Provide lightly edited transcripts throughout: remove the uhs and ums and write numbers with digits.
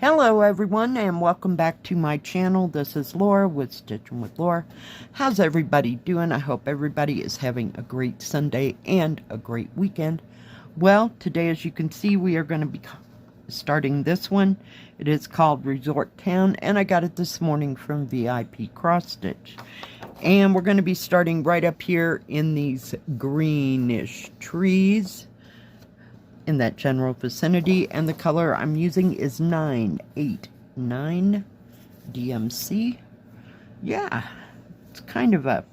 Hello everyone and welcome back to my channel. This is Laura with Stitchin with Laura. How's everybody doing? I hope everybody is having a great Sunday and a great weekend. Well, today as you can see we are going to be starting this one. It is called Resort Town and I got it this morning from VIPCrossStitch. And we're going to be starting right up here in these greenish trees in that general vicinity, and the color I'm using is 989 DMC. Yeah, it's kind of a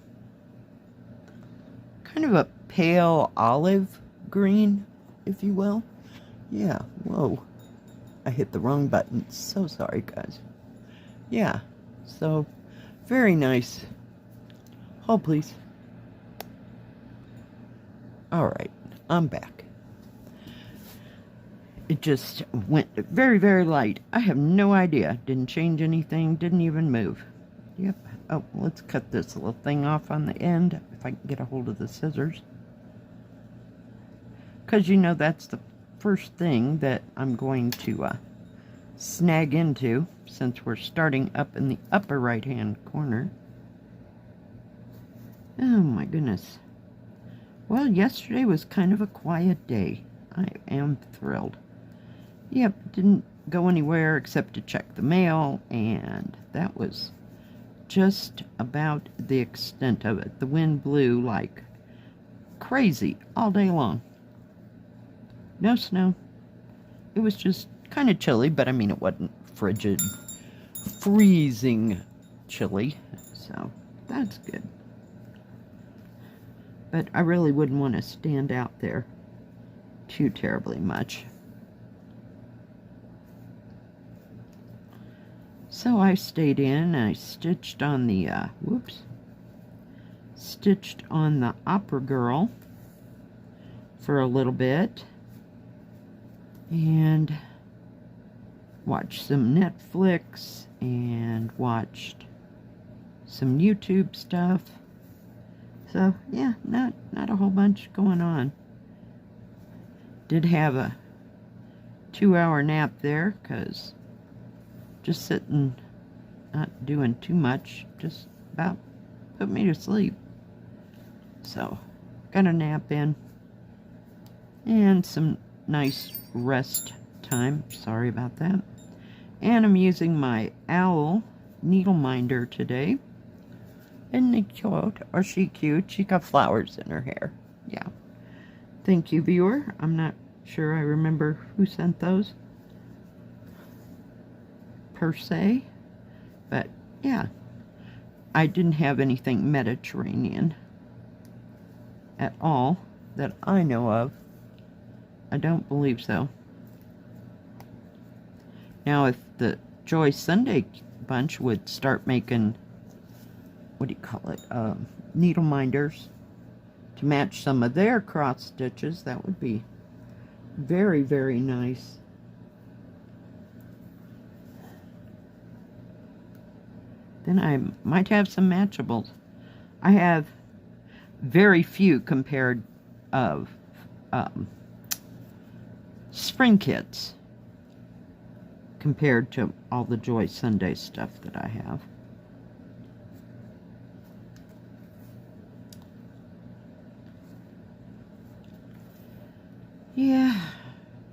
pale olive green, if you will. Yeah, whoa, I hit the wrong button. So sorry, guys. Yeah, so very nice. Hold, please. All right, I'm back. It just went very, very light. I have no idea. Didn't change anything. Didn't even move. Yep. Oh, let's cut this little thing off on the end. If I can get a hold of the scissors. Because, you know, that's the first thing that I'm going to snag into. Since we're starting up in the upper right-hand corner. Oh, my goodness. Well, yesterday was kind of a quiet day. I am thrilled. Yep, didn't go anywhere except to check the mail, and that was just about the extent of it. The wind blew like crazy all day long. No snow. It was just kind of chilly, but I mean it wasn't frigid, freezing chilly, so that's good. But I really wouldn't want to stand out there too terribly much. So I stayed in, I stitched on the, stitched on the Opera Girl for a little bit, and watched some Netflix, and watched some YouTube stuff. So, yeah, not a whole bunch going on. Did have a 2-hour nap there, because just sitting, not doing too much, just about put me to sleep. So, got a nap in, and some nice rest time. Sorry about that. And I'm using my Owl needle minder today. Isn't it cute? Or she cute? She got flowers in her hair. Yeah. Thank you, viewer. I'm not sure I remember who sent those per se, but yeah, I didn't have anything Mediterranean at all that I know of. I don't believe so. Now, if the Joy Sunday bunch would start making, what do you call it, needle minders to match some of their cross stitches, that would be very, very nice. Then I might have some matchables. I have very few compared of spring kits compared to all the Joy Sunday stuff that I have. Yeah,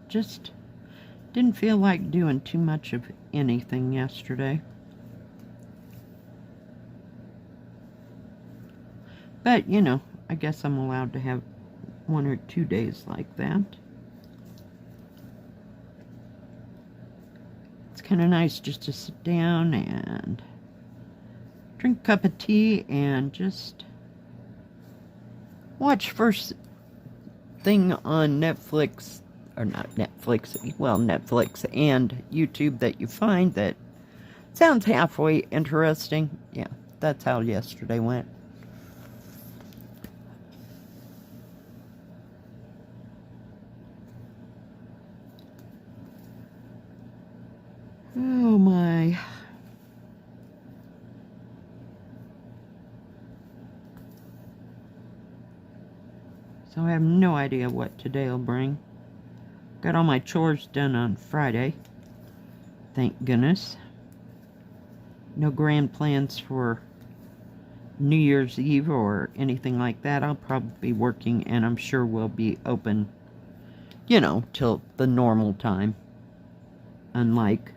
just didn't feel like doing too much of anything yesterday. But, you know, I guess I'm allowed to have 1 or 2 days like that. It's kind of nice just to sit down and drink a cup of tea and just watch first thing on Netflix, or not Netflix, well, Netflix and YouTube that you find that sounds halfway interesting. Yeah, that's how yesterday went. Oh my. So I have no idea what today will bring. Got all my chores done on Friday. Thank goodness. No grand plans for New Year's Eve or anything like that. I'll probably be working, and I'm sure we'll be open, you know, till the normal time. Unlike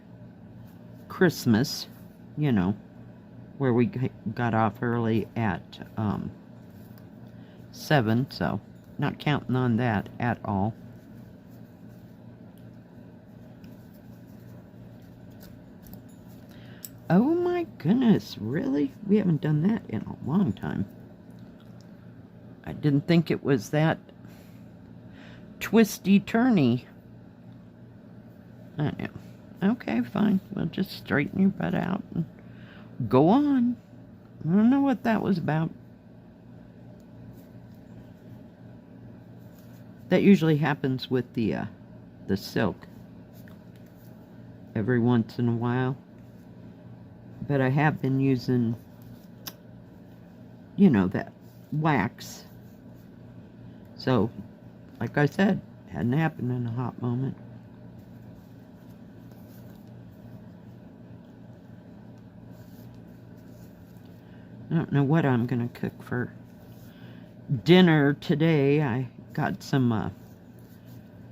Christmas, you know, where we got off early at 7, so not counting on that at all. Oh my goodness, really? We haven't done that in a long time. I didn't think it was that twisty-turny. I know. Okay, fine. We'll just straighten your butt out and go on. I don't know what that was about. That usually happens with the silk every once in a while. But I have been using, you know, that wax. So, like I said, hadn't happened in a hot moment. I don't know what I'm going to cook for dinner today. I got some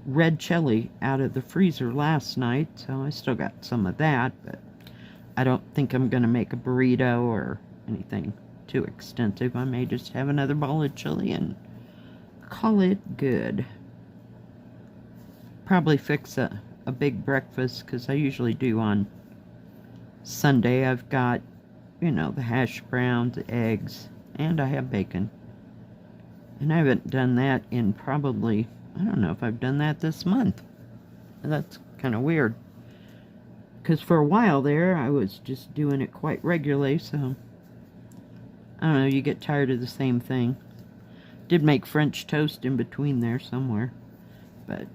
red chili out of the freezer last night, so I still got some of that, but I don't think I'm going to make a burrito or anything too extensive. I may just have another bowl of chili and call it good. Probably fix a big breakfast, because I usually do on Sunday. I've got, you know, the hash browns, eggs, and I have bacon. And I haven't done that in probably, I don't know if I've done that this month. That's kind of weird. Because for a while there, I was just doing it quite regularly, so I don't know, you get tired of the same thing. Did make French toast in between there somewhere, but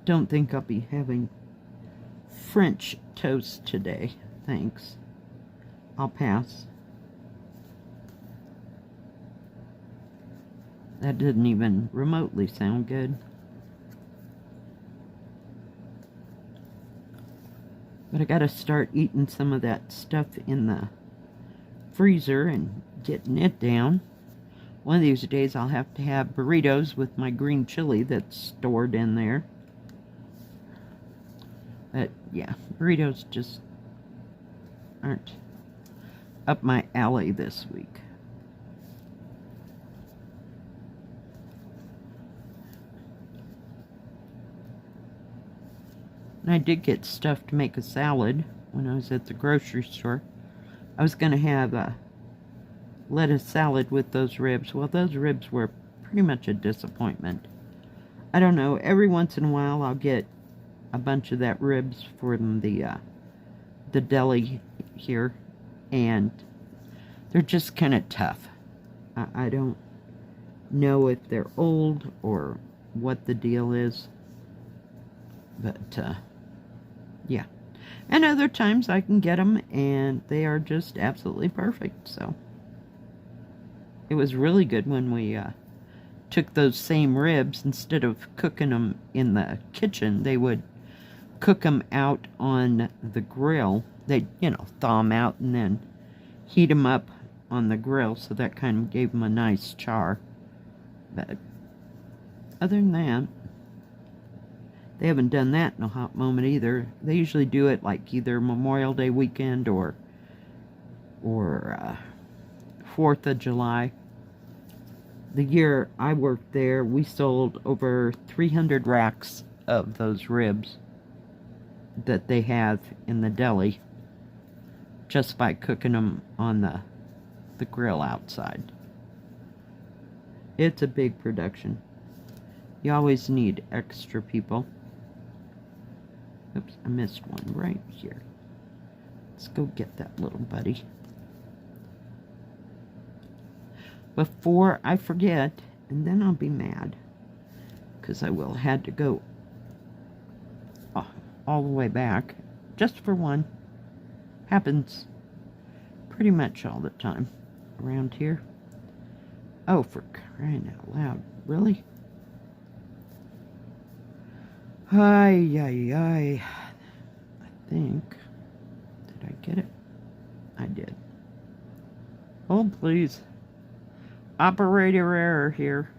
don't think I'll be having French toast today. Thanks. I'll pass. That didn't even remotely sound good. But I gotta start eating some of that stuff in the freezer and getting it down. One of these days I'll have to have burritos with my green chili that's stored in there. But yeah, burritos just aren't up my alley this week. And I did get stuff to make a salad when I was at the grocery store. I was going to have a lettuce salad with those ribs. Well, those ribs were pretty much a disappointment. I don't know, every once in a while I'll get a bunch of that ribs from the deli here, and they're just kind of tough. I don't know if they're old or what the deal is, but yeah. And other times I can get them and they are just absolutely perfect. So it was really good when we took those same ribs. Instead of cooking them in the kitchen, they would cook them out on the grill. They'd, you know, thaw them out and then heat them up on the grill, so that kind of gave them a nice char. But other than that, they haven't done that in a hot moment either. They usually do it like either Memorial Day weekend or 4th of July. The year I worked there, we sold over 300 racks of those ribs that they have in the deli just by cooking them on the grill outside. It's a big production. You always need extra people. Oops, I missed one right here. Let's go get that little buddy. Before I forget, and then I'll be mad, because I will had to go all the way back just for one. Happens pretty much all the time around here. Oh, for crying out loud. Really? Ay, ay, ay. think. Did I get it? I did. Oh, please. Operator error here.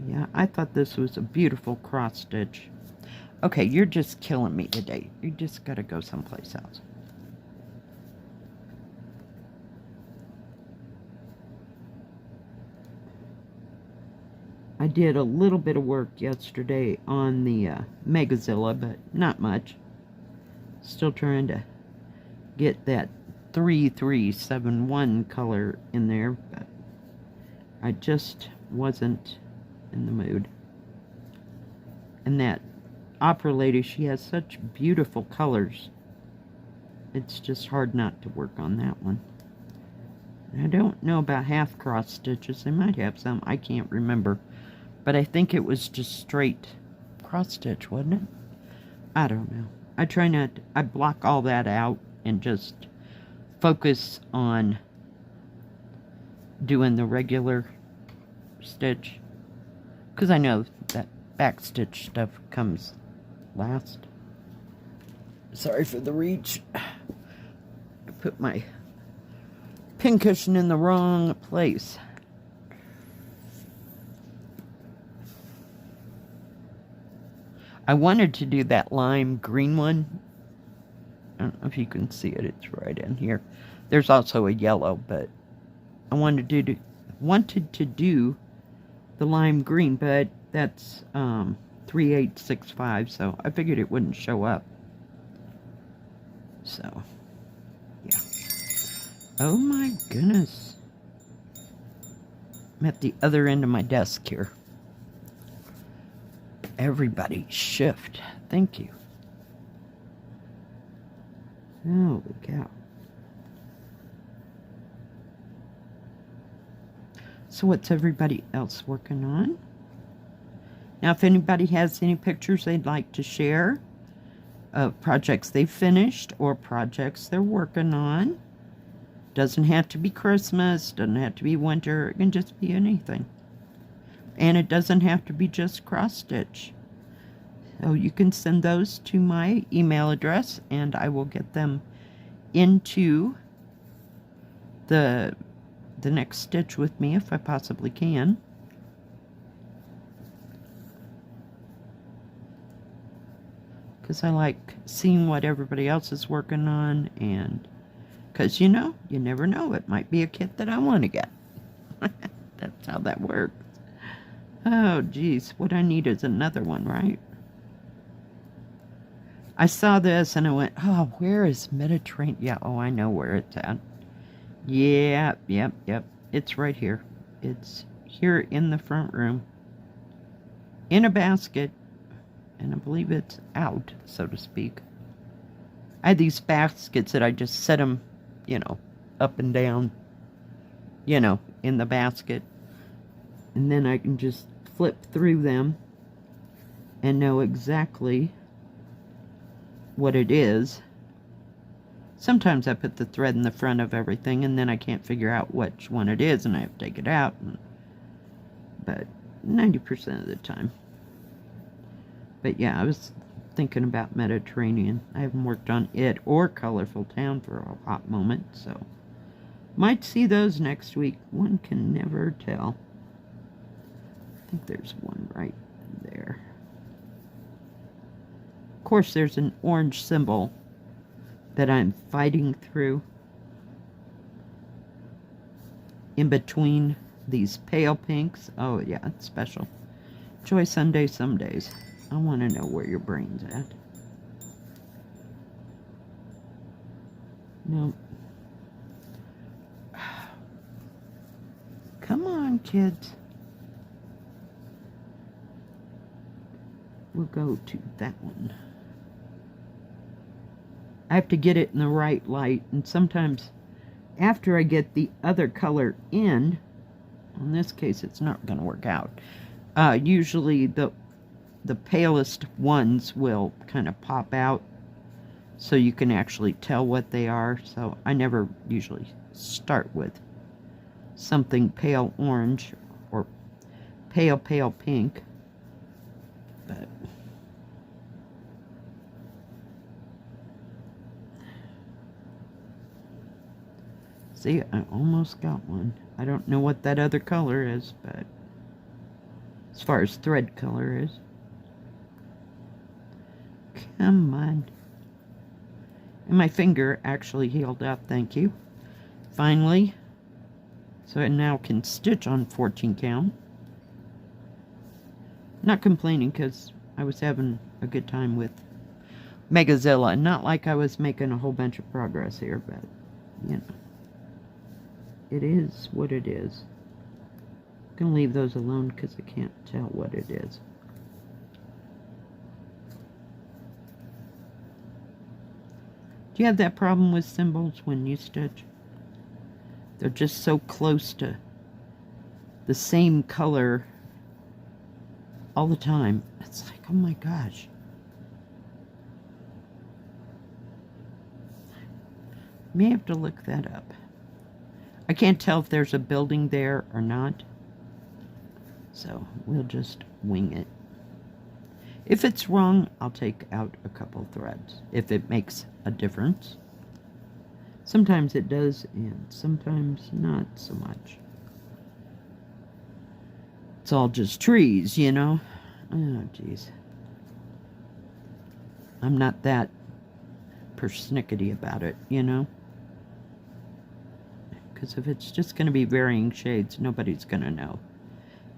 Yeah, I thought this was a beautiful cross stitch. Okay, you're just killing me today. You just gotta go someplace else. I did a little bit of work yesterday on the Megazilla, but not much. Still trying to get that 3371 color in there, but I just wasn't in the mood. And that opera lady, she has such beautiful colors. It's just hard not to work on that one. I don't know about half cross stitches. They might have some. I can't remember. But I think it was just straight cross stitch, wasn't it? I don't know. I try not to, I block all that out and just focus on doing the regular stitch. Because I know that back stitch stuff comes last. Sorry for the reach. I put my pincushion in the wrong place. I wanted to do that lime green one. I don't know if you can see it. It's right in here. There's also a yellow, but I wanted to do the lime green, but that's 3865, so I figured it wouldn't show up. So, yeah. Oh my goodness. I'm at the other end of my desk here. Everybody shift. Thank you. Holy cow. So what's everybody else working on? Now, if anybody has any pictures they'd like to share of projects they've finished or projects they're working on, doesn't have to be Christmas, doesn't have to be winter, it can just be anything. And it doesn't have to be just cross stitch. So you can send those to my email address and I will get them into the next stitch with me if I possibly can. Because I like seeing what everybody else is working on, and because you know, you never know, it might be a kit that I want to get. That's how that works. Oh geez, what I need is another one, right? I saw this and I went, oh, where is Mediterranean? Yeah, oh, I know where it's at. Yeah, yep. It's right here. It's here in the front room. In a basket. And I believe it's out, so to speak. I had these baskets that I just set them, you know, up and down, you know, in the basket. And then I can just flip through them and know exactly what it is. Sometimes I put the thread in the front of everything and then I can't figure out which one it is and I have to take it out. But 90% of the time. But yeah, I was thinking about Mediterranean. I haven't worked on it or Colorful Town for a hot moment, so might see those next week. One can never tell. I think there's one right there. Of course, there's an orange symbol that I'm fighting through in between these pale pinks. Oh yeah, it's special. Joy Sunday some days. I want to know where your brain's at. No. Come on, kids. We'll go to that one. I have to get it in the right light, and sometimes after I get the other color in this case it's not going to work out. Usually the palest ones will kind of pop out so you can actually tell what they are, so I never usually start with something pale orange or pale pink, but See, I almost got one. I don't know what that other color is, but as far as thread color is. Come on. And my finger actually healed up, thank you. Finally. So I now can stitch on 14 count. Not complaining because I was having a good time with Megazilla. Not like I was making a whole bunch of progress here, but, you know. It is what it is. I'm going to leave those alone because I can't tell what it is. Do you have that problem with symbols when you stitch? They're just so close to the same color all the time. It's like, oh my gosh. May have to look that up. I can't tell if there's a building there or not. So we'll just wing it. If it's wrong, I'll take out a couple threads. If it makes a difference. Sometimes it does, and sometimes not so much. It's all just trees, you know? Oh, jeez. I'm not that persnickety about it, you know? Because if it's just going to be varying shades, nobody's going to know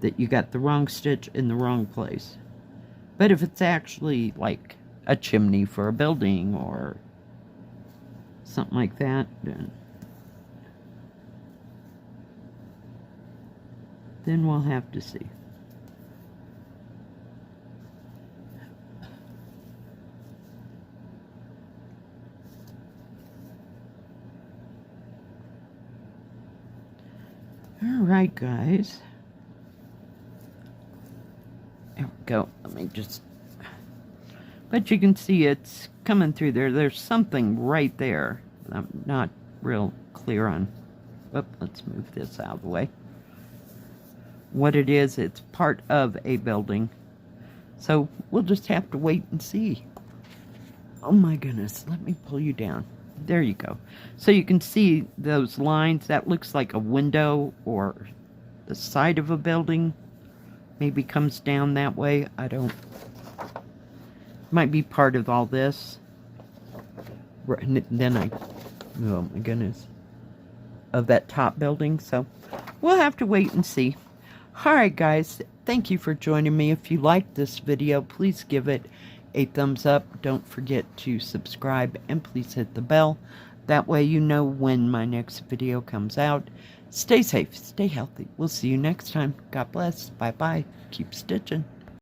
that you got the wrong stitch in the wrong place. But if it's actually like a chimney for a building or something like that, then we'll have to see. Alright, guys. There we go. Let me just... But you can see it's coming through there. There's something right there. I'm not real clear on... Whoop, let's move this out of the way. What it is, it's part of a building. So we'll just have to wait and see. Oh my goodness, let me pull you down. There you go. So you can see those lines. That looks like a window or the side of a building. Maybe comes down that way. I don't... Might be part of all this. And then oh my goodness. Of that top building. So we'll have to wait and see. Alright guys, thank you for joining me. If you liked this video, please give it a thumbs up. Don't forget to subscribe and please hit the bell. That way you know when my next video comes out. Stay safe, stay healthy. We'll see you next time. God bless. Bye-bye. Keep stitching.